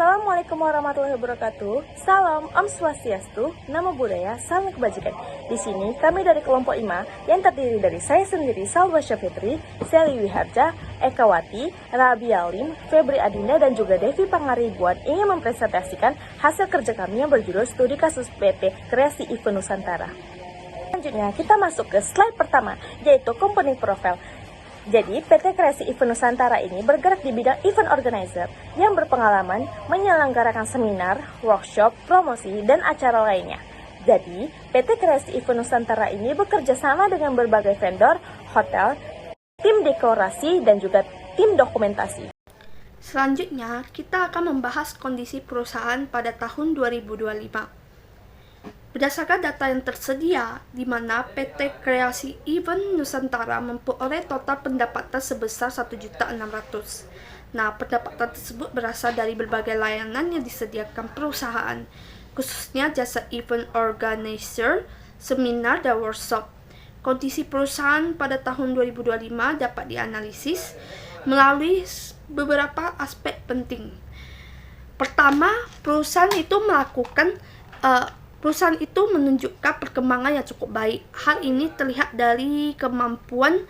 Assalamualaikum warahmatullahi wabarakatuh. Salam Om Swastiastu, Namo Buddhaya, Salam Kebajikan. Di sini kami dari kelompok IMA yang terdiri dari saya sendiri, Salwa Syafitri, Sally Wiharja, Ekawati, Rabi Alim, Febri Adinda, dan juga Devi Pangaribuan ingin mempresentasikan hasil kerja kami yang berjudul Studi Kasus PT Kreasi Event Nusantara. Selanjutnya kita masuk ke slide pertama, yaitu Company Profile. Jadi, PT Kreasi Event Nusantara ini bergerak di bidang event organizer yang berpengalaman menyelenggarakan seminar, workshop, promosi, dan acara lainnya. Jadi, PT Kreasi Event Nusantara ini bekerja sama dengan berbagai vendor, hotel, tim dekorasi, dan juga tim dokumentasi. Selanjutnya, kita akan membahas kondisi perusahaan pada tahun 2025. Berdasarkan data yang tersedia, di mana PT Kreasi Event Nusantara memperoleh total pendapatan sebesar 1.600.000. Nah, pendapatan tersebut berasal dari berbagai layanan yang disediakan perusahaan, khususnya jasa event organizer, seminar, dan workshop. Kondisi perusahaan pada tahun 2025 dapat dianalisis melalui beberapa aspek penting. Pertama, perusahaan itu menunjukkan perkembangan yang cukup baik. Hal ini terlihat dari kemampuan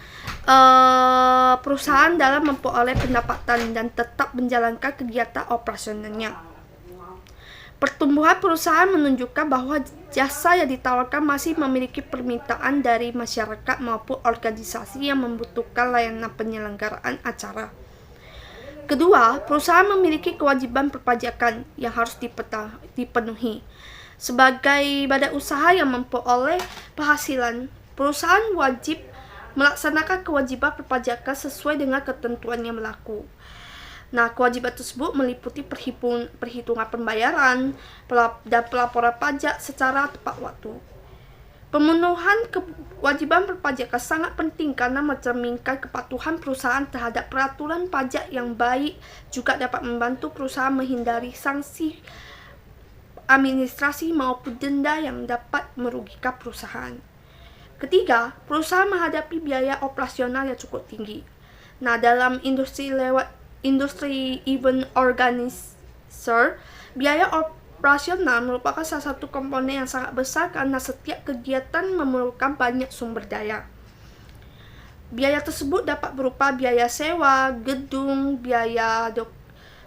perusahaan dalam memperoleh pendapatan dan tetap menjalankan kegiatan operasionalnya. Pertumbuhan perusahaan menunjukkan bahwa jasa yang ditawarkan masih memiliki permintaan dari masyarakat maupun organisasi yang membutuhkan layanan penyelenggaraan acara. Kedua, perusahaan memiliki kewajiban perpajakan yang harus dipenuhi. Sebagai badan usaha yang memperoleh penghasilan, perusahaan wajib melaksanakan kewajiban perpajakan sesuai dengan ketentuan yang berlaku. Nah, kewajiban tersebut meliputi perhitungan pembayaran dan pelaporan pajak secara tepat waktu. Pemenuhan kewajiban perpajakan sangat penting karena mencerminkan kepatuhan perusahaan terhadap peraturan pajak yang baik, juga dapat membantu perusahaan menghindari sanksi administrasi maupun denda yang dapat merugikan perusahaan. Ketiga, perusahaan menghadapi biaya operasional yang cukup tinggi. Nah, dalam industri event organizer, biaya operasional merupakan salah satu komponen yang sangat besar karena setiap kegiatan memerlukan banyak sumber daya. Biaya tersebut dapat berupa biaya sewa, gedung, biaya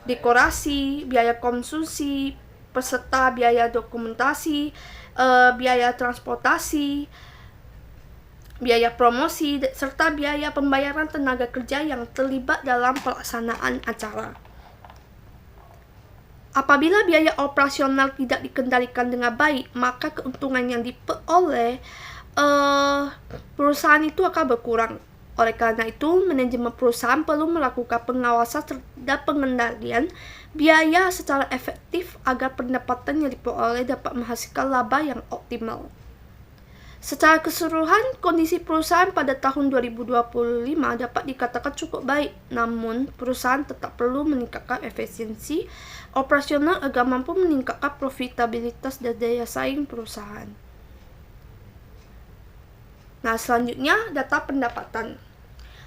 dekorasi, biaya konsumsi, peserta, biaya dokumentasi, biaya transportasi, biaya promosi, serta biaya pembayaran tenaga kerja yang terlibat dalam pelaksanaan acara. Apabila biaya operasional tidak dikendalikan dengan baik, maka keuntungan yang diperoleh perusahaan itu akan berkurang. Oleh karena itu, manajemen perusahaan perlu melakukan pengawasan dan pengendalian biaya secara efektif agar pendapatan yang diperoleh dapat menghasilkan laba yang optimal. Secara keseluruhan, kondisi perusahaan pada tahun 2025 dapat dikatakan cukup baik, namun perusahaan tetap perlu meningkatkan efisiensi operasional agar mampu meningkatkan profitabilitas dan daya saing perusahaan. Nah, selanjutnya data pendapatan.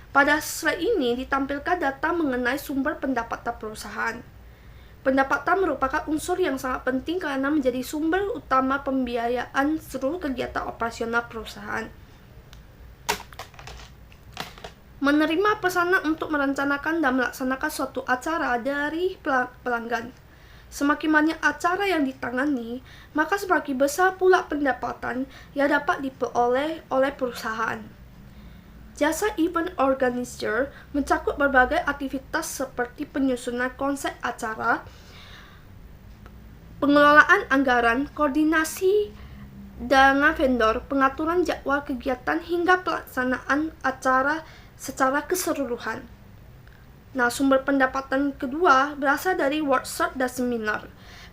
Pada slide ini ditampilkan data mengenai sumber pendapatan perusahaan. Pendapatan merupakan unsur yang sangat penting karena menjadi sumber utama pembiayaan seluruh kegiatan operasional perusahaan. Menerima pesanan untuk merencanakan dan melaksanakan suatu acara dari pelanggan. Semakin banyak acara yang ditangani, maka semakin besar pula pendapatan yang dapat diperoleh oleh perusahaan. Jasa event organizer mencakup berbagai aktivitas seperti penyusunan konsep acara, pengelolaan anggaran, koordinasi dengan vendor, pengaturan jadwal kegiatan, hingga pelaksanaan acara secara keseluruhan. Nah, sumber pendapatan kedua berasal dari workshop dan seminar.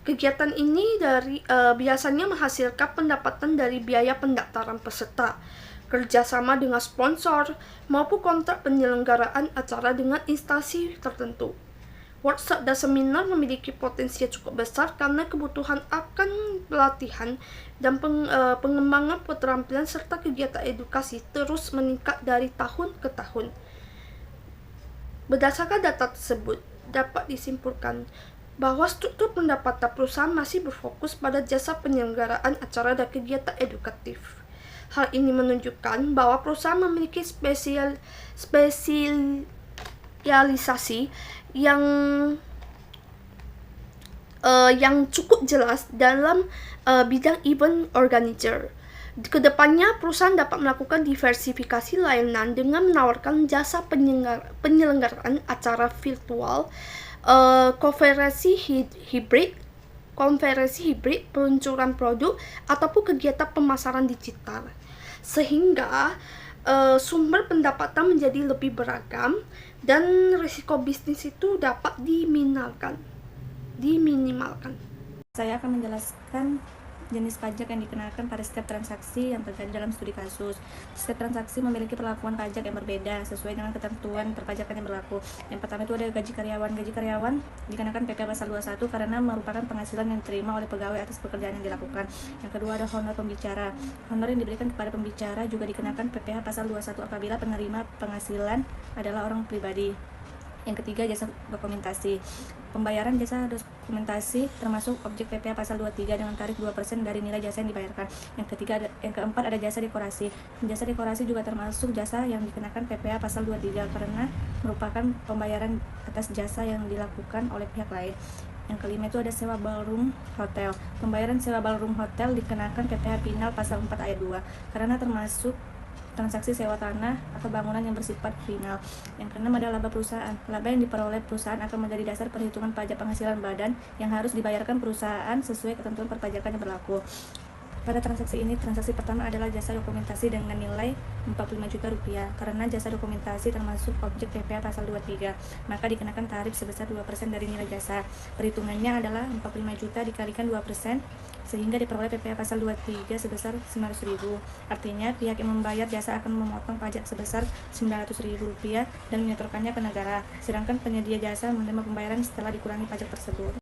Kegiatan ini biasanya menghasilkan pendapatan dari biaya pendaftaran peserta, kerjasama dengan sponsor, maupun kontrak penyelenggaraan acara dengan instansi tertentu. Workshop dan seminar memiliki potensi yang cukup besar karena kebutuhan akan pelatihan dan pengembangan keterampilan serta kegiatan edukasi terus meningkat dari tahun ke tahun. Berdasarkan data tersebut, dapat disimpulkan bahwa struktur pendapatan perusahaan masih berfokus pada jasa penyelenggaraan acara dan kegiatan edukatif. Hal ini menunjukkan bahwa perusahaan memiliki spesialisasi yang cukup jelas dalam bidang event organizer. Kedepannya, perusahaan dapat melakukan diversifikasi layanan dengan menawarkan jasa penyelenggaraan acara virtual, konferensi hibrid, peluncuran produk, ataupun kegiatan pemasaran digital. Sehingga sumber pendapatan menjadi lebih beragam dan risiko bisnis itu dapat diminimalkan. Saya akan menjelaskan jenis pajak yang dikenakan pada setiap transaksi yang terjadi dalam studi kasus. Setiap transaksi memiliki perlakuan pajak yang berbeda sesuai dengan ketentuan perpajakan yang berlaku. Yang pertama itu ada gaji karyawan. Gaji karyawan dikenakan PPh pasal 21 karena merupakan penghasilan yang diterima oleh pegawai atas pekerjaan yang dilakukan. Yang kedua ada honor pembicara. Honor yang diberikan kepada pembicara juga dikenakan PPh pasal 21 apabila penerima penghasilan adalah orang pribadi. Yang ketiga, jasa dokumentasi. Pembayaran jasa dokumentasi termasuk objek PPh pasal 23 dengan tarif 2% dari nilai jasa yang dibayarkan. Yang keempat ada jasa dekorasi. Jasa dekorasi juga termasuk jasa yang dikenakan PPh pasal 23 karena merupakan pembayaran atas jasa yang dilakukan oleh pihak lain. Yang kelima itu ada sewa ballroom hotel. Pembayaran sewa ballroom hotel dikenakan PPh final pasal 4 ayat 2 karena termasuk transaksi sewa tanah atau bangunan yang bersifat final. Yang keenam adalah laba perusahaan. Laba yang diperoleh perusahaan akan menjadi dasar perhitungan pajak penghasilan badan yang harus dibayarkan perusahaan sesuai ketentuan perpajakan yang berlaku. Pada transaksi ini, transaksi pertama adalah jasa dokumentasi dengan nilai 45 juta rupiah. Karena jasa dokumentasi termasuk objek PPh pasal 23, maka dikenakan tarif sebesar 2% dari nilai jasa. Perhitungannya adalah 45 juta dikalikan 2%, sehingga diperoleh PPh pasal 23 sebesar 900.000. Artinya, pihak yang membayar jasa akan memotong pajak sebesar 900.000 rupiah dan menyetorkannya ke negara. Sedangkan penyedia jasa menerima pembayaran setelah dikurangi pajak tersebut.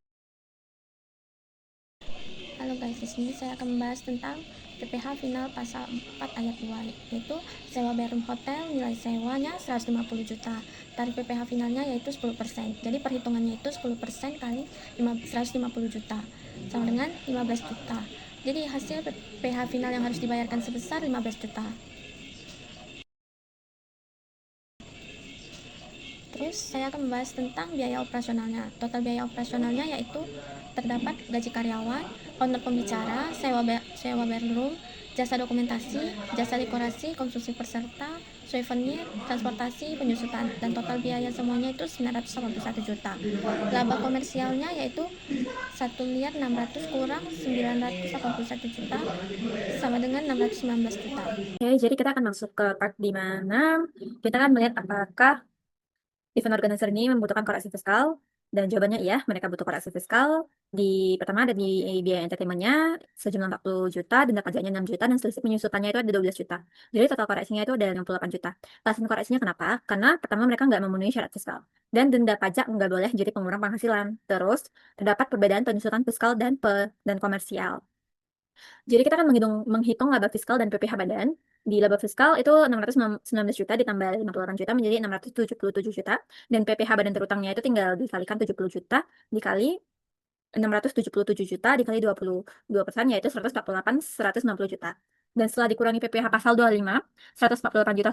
Halo guys, di sini saya akan membahas tentang PPh final pasal 4 ayat 2, yaitu sewa ballroom hotel, nilai sewanya 150 juta. Tarif PPh finalnya yaitu 10%. Jadi perhitungannya itu 10% kali 150 juta sama dengan 15 juta. Jadi hasil PPh final yang harus dibayarkan sebesar 15 juta. Terus saya akan membahas tentang biaya operasionalnya. Total biaya operasionalnya yaitu terdapat gaji karyawan, honor pembicara, sewa ballroom, jasa dokumentasi, jasa dekorasi, konsumsi peserta, souvenir, transportasi, penyusutan, dan total biaya semuanya itu 981 juta. Laba komersialnya yaitu 1.600.000 kurang 981 juta sama dengan 619 juta. Oke, jadi kita akan masuk ke part di mana kita akan melihat apakah event organizer ini membutuhkan koreksi fiskal, dan jawabannya iya, mereka butuh koreksi fiskal. Pertama ada di biaya entertainment-nya sejumlah 40 juta, denda pajaknya 6 juta, dan selisih penyusutannya itu ada 12 juta. Jadi total koreksinya itu ada 68 juta. Alasan koreksinya kenapa? Karena pertama mereka nggak memenuhi syarat fiskal. Dan denda pajak nggak boleh jadi pengurang penghasilan. Terus, terdapat perbedaan penyusutan fiskal dan komersial. Jadi kita akan menghitung laba fiskal dan PPh badan. Di laba fiskal itu 619 juta ditambah 58 juta menjadi 677 juta. Dan PPh badan terutangnya itu tinggal dikalikan 70 juta dikali 677 juta dikali 22%, yaitu 160 juta. Dan setelah dikurangi PPh pasal 25, 148 juta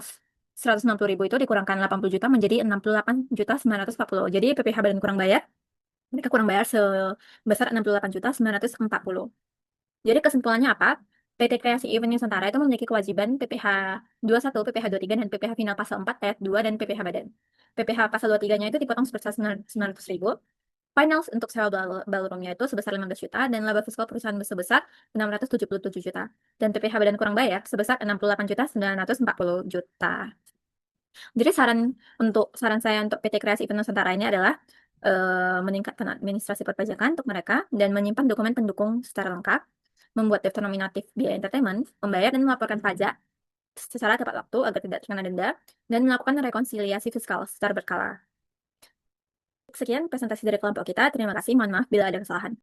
160.000 itu dikurangkan 80 juta menjadi 68 juta 940. Jadi PPh badan mereka kurang bayar sebesar 68 juta 940. Jadi kesimpulannya apa? PT Kreasi Event Nusantara itu memiliki kewajiban PPh 21, PPh 23, dan PPh final pasal 4 ayat 2 dan PPh badan. PPh pasal 23-nya itu dipotong sebesar 900.000. Final untuk sewa ballroom-nya itu sebesar 15 juta dan laba fiskal perusahaan sebesar 677 juta. Dan PPh badan kurang bayar sebesar 68 juta 940 juta. Jadi saran saya untuk PT Kreasi Event Nusantara ini adalah meningkatkan administrasi perpajakan untuk mereka dan menyimpan dokumen pendukung secara lengkap, membuat daftar nominatif biaya entertainment, membayar dan melaporkan pajak secara tepat waktu agar tidak terkena denda, dan melakukan rekonsiliasi fiskal secara berkala. Sekian presentasi dari kelompok kita. Terima kasih. Mohon maaf bila ada kesalahan.